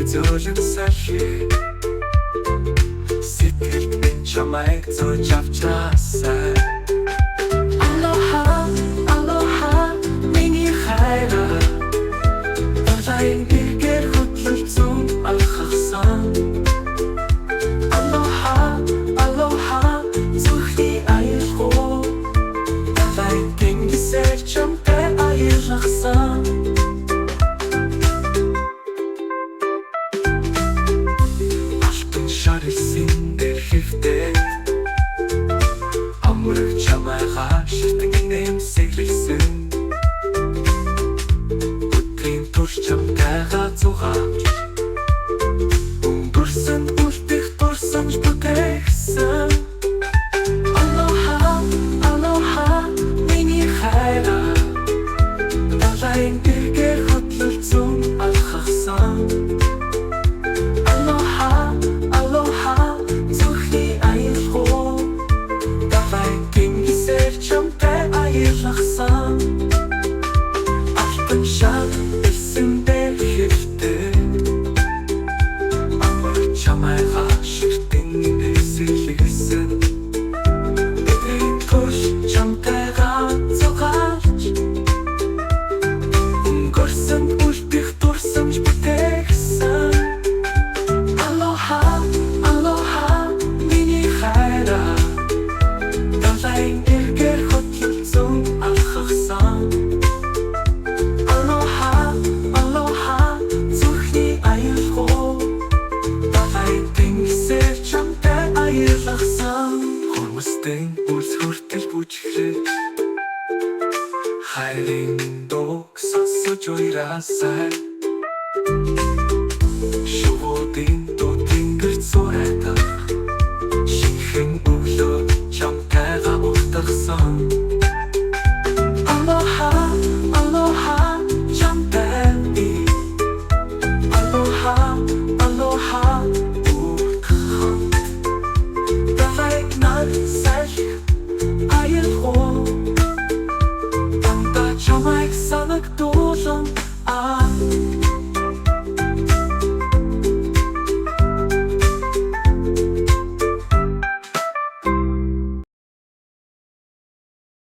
зөөлөн сахи сэтгэлд минь чамайг зөөж авчраасай. Aloha, aloha, миний хайраа далайн эргээр хөдлөлцөн алхахсан. Aloha, aloha, зүрхний аюулгүй далайн тэнгисээр чамтай аярлахсан. Алтан шарилсан дээр хэвтээ амраг чамайгаа ширтэн нэмсэглэсэн. Өдрийн турш чамтайгаа зугааж өнгөрсөн үлдэх дурсамж бүтээгсэн. Aloha, aloha, миний хайраа далайн эргээр хөдлөлцөн алхахсан. Aloha, aloha, зүрхний аюулгүй далайн тэнгисээр чамтай аярлахсан. Алтан шарилсан дээр хэвтээ амраг чамайгаа ширтэн нэмсэглэсэн. Өдрийн турш чамтайгаа зугааж өнгөрсөн үлдэх дурсамж бүтээгсэн. Aloha, aloha, миний хайраа далайн эргээр хөдлөлцөн алхахсан. Aloha, aloha, зүрхний аюулгүй далайн тэнгисээр чамтай аярлахсан. Хүмүүсийн үлс хүртэл бүжиглээ хайрын дуу сонсож уйраасай. Шувуудын дуу тэнгэрт суурайтах шинхэн өглөө чамтайгаа уулзсан.